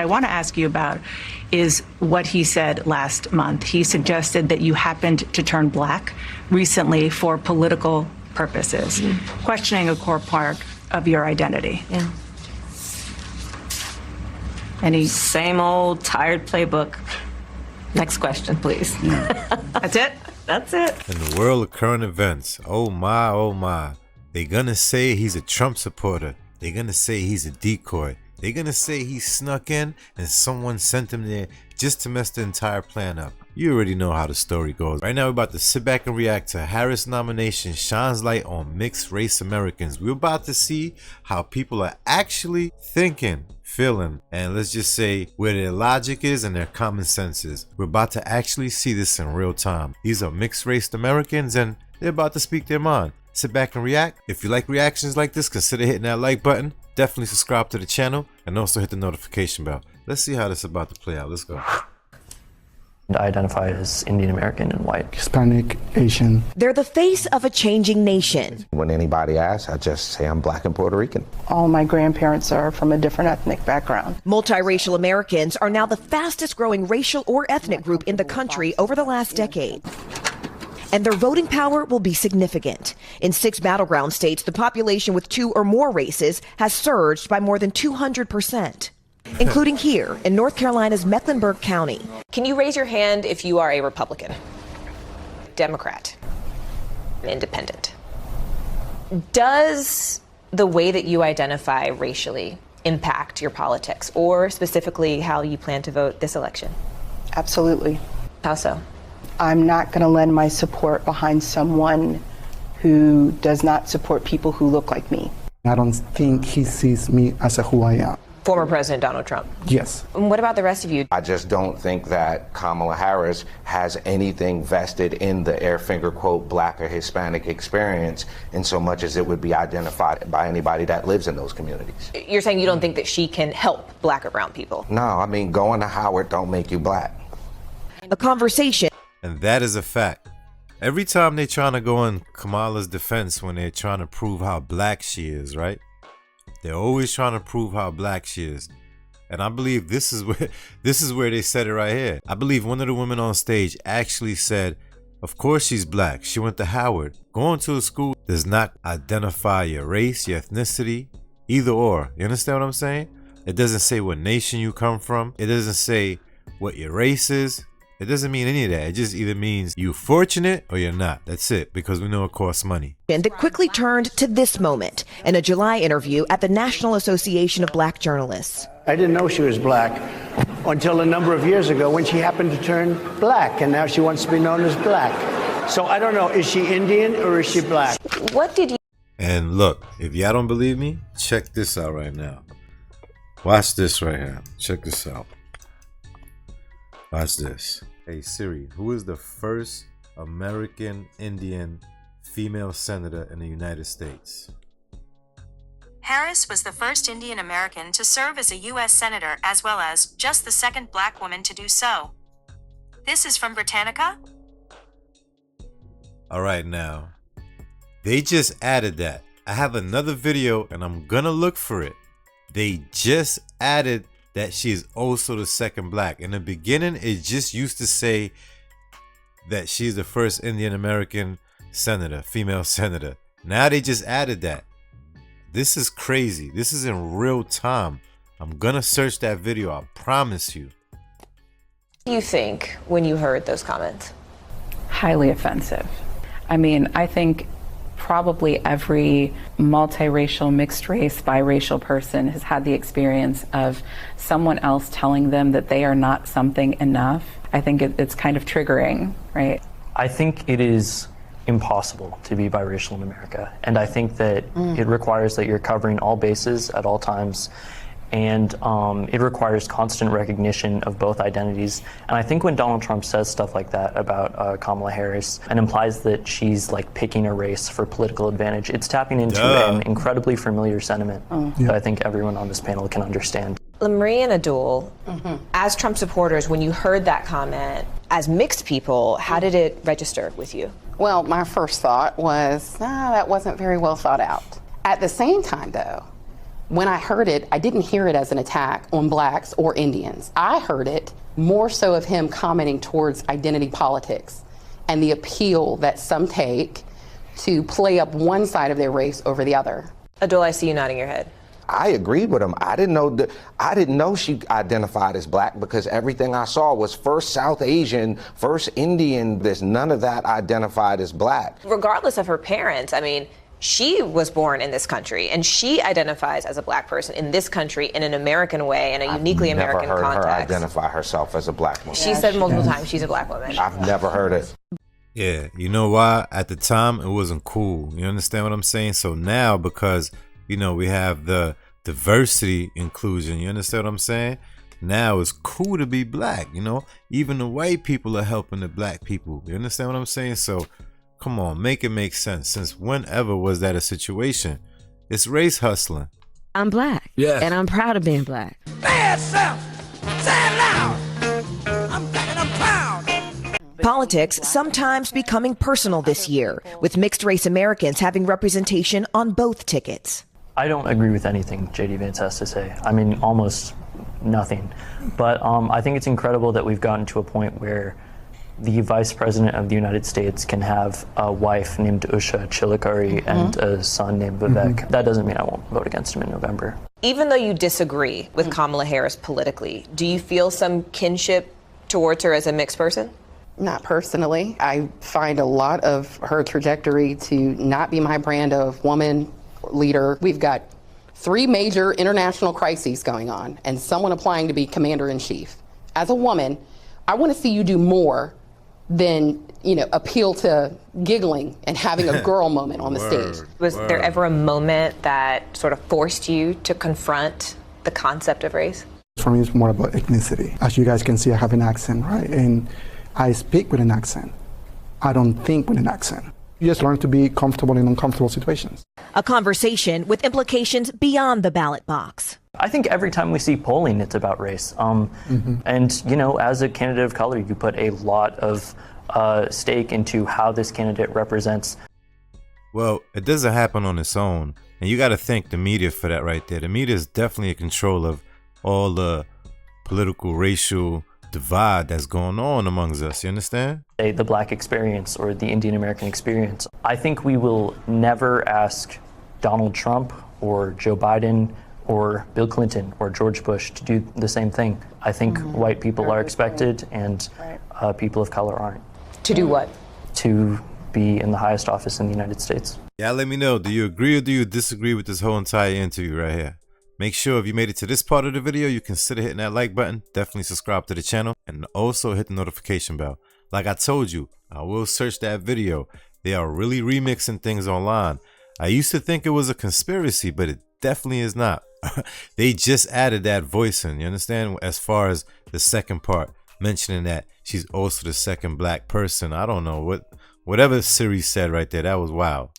I want to ask you about is what he said last month. He suggested that you happened to turn black recently for political purposes, questioning a core part of your identity. Yeah. Any Same old tired playbook. Next question, please. That's it? That's it. In the world of current events, oh my, they're gonna say he's a Trump supporter. They're gonna say he's a decoy. They're gonna say he snuck in and someone sent him there just to mess the entire plan up. You already know how the story goes. Right now we're about to sit back and react to Harris' nomination shines light on mixed race Americans. We're about to see how people are actually thinking, feeling, and let's just say where their logic is and their common sense is. We're about to actually see this in real time. These are mixed race Americans and they're about to speak their mind. Sit back and react. If you like reactions like this, consider hitting that like button. Definitely subscribe to the channel and also hit the notification bell. Let's see how this is about to play out. Let's go. I identify as Indian American and white. Hispanic, Asian. They're the face of a changing nation. When anybody asks, I just say I'm black and Puerto Rican. All my grandparents are from a different ethnic background. Multiracial Americans are now the fastest growing racial or ethnic group in the country over the last decade. And their voting power will be significant. In 6 battleground states, the population with 2 or more races has surged by more than 200%. Including here in North Carolina's Mecklenburg County. Can you raise your hand if you are a Republican, Democrat, Independent? Does the way that you identify racially impact your politics, or specifically how you plan to vote this election? Absolutely. How so? I'm not going to lend my support behind someone who does not support people who look like me. I don't think he sees me as who I am. Former President Donald Trump. Yes. And what about the rest of you? I just don't think that Kamala Harris has anything vested in the air finger quote black or Hispanic experience in so much as it would be identified by anybody that lives in those communities. You're saying you don't think that she can help black or brown people? No, I mean, going to Howard don't make you black. A conversation. And that is a fact. Every time they're trying to go in Kamala's defense when they're trying to prove how black she is, right? They're always trying to prove how black she is. And I believe this is where they said it right here. I believe one of the women on stage actually said, of course she's black. She went to Howard. Going to a school does not identify your race, your ethnicity, either or. You understand what I'm saying? It doesn't say what nation you come from. It doesn't say what your race is. It doesn't mean any of that. It just either means you're fortunate or you're not. That's it, because we know it costs money. And that quickly turned to this moment in a July interview at the National Association of Black Journalists. I didn't know she was black until a number of years ago when she happened to turn black, and now she wants to be known as black. So I don't know, is she Indian or is she black? What did you... And look, if y'all don't believe me, check this out right now. Watch this right here. Check this out. Watch this. Hey Siri, who is the first American Indian female senator in the United States? Harris was the first Indian American to serve as a U.S. Senator, as well as just the second black woman to do so. This is from Britannica? Alright, now, they just added that. I have another video and I'm gonna look for it. They just added that she is also the second black. In the beginning, it just used to say that she's the first Indian American senator, female senator. Now they just added that. This is crazy. This is in real time. I'm gonna search that video, I promise you. What do you think when you heard those comments? highly offensive. I mean, I think probably every multiracial, mixed race, biracial person has had the experience of someone else telling them that they are not something enough. I think it's kind of triggering, right? I think it is impossible to be biracial in America. And I think that it requires that you're covering all bases at all times. And it requires constant recognition of both identities. And I think when Donald Trump says stuff like that about Kamala Harris and implies that she's like picking a race for political advantage, it's tapping into an incredibly familiar sentiment that I think everyone on this panel can understand. Marie and Adul, as Trump supporters, when you heard that comment, as mixed people, how did it register with you? Well, my first thought was, that wasn't very well thought out. At the same time, though, when I heard it, I didn't hear it as an attack on blacks or Indians. I heard it more so of him commenting towards identity politics and the appeal that some take to play up one side of their race over the other. Adol, I see you nodding your head. I agreed with him. I didn't know she identified as black because everything I saw was first South Asian, first Indian. There's none of that identified as black. Regardless of her parents, I mean, she was born in this country and she identifies as a black person in this country in an American way, in a uniquely American context. I've never heard her identify herself as a black woman. She said multiple times she's a black woman. I've never heard it. Yeah, you know why? At the time, it wasn't cool. You understand what I'm saying? So now, because, you know, we have the diversity inclusion, you understand what I'm saying? Now it's cool to be black, you know? Even the white people are helping the black people. You understand what I'm saying? So, come on, make it make sense. Since whenever was that a situation? It's race hustling. I'm black. Yeah. And I'm proud of being black. Say it, self. Say it loud. I'm black and I'm proud. Politics sometimes becoming personal this year, with mixed race Americans having representation on both tickets. I don't agree with anything J.D. Vance has to say. I mean, almost nothing. But I think it's incredible that we've gotten to a point where the Vice President of the United States can have a wife named Usha Chilikari and a son named Vivek. That doesn't mean I won't vote against him in November. Even though you disagree with Kamala Harris politically, do you feel some kinship towards her as a mixed person? Not personally. I find a lot of her trajectory to not be my brand of woman leader. We've got 3 major international crises going on and someone applying to be commander-in-chief. As a woman, I want to see you do more than, you know, appeal to giggling and having a girl moment on the stage. Was there ever a moment that sort of forced you to confront the concept of race? For me, it's more about ethnicity. As you guys can see, I have an accent, right? And I speak with an accent. I don't think with an accent. You just learn to be comfortable in uncomfortable situations. A conversation with implications beyond the ballot box. I think every time we see polling, it's about race. And, you know, as a candidate of color, you put a lot of stake into how this candidate represents. Well, it doesn't happen on its own. And you got to thank the media for that right there. The media is definitely in control of all the political, racial divide that's going on amongst us. You understand? The black experience or the Indian American experience. I think we will never ask Donald Trump or Joe Biden or Bill Clinton or George Bush to do the same thing. I think white people are expected and people of color aren't. To do what? To be in the highest office in the United States. Yeah, let me know. Do you agree or do you disagree with this whole entire interview right here? Make sure if you made it to this part of the video, you consider hitting that like button. Definitely subscribe to the channel and also hit the notification bell. Like I told you, I will search that video. They are really remixing things online. I used to think it was a conspiracy, but it definitely is not. They just added that voice in, you understand? As far as the second part, mentioning that she's also the second black person. I don't know, whatever Siri said right there, that was wild.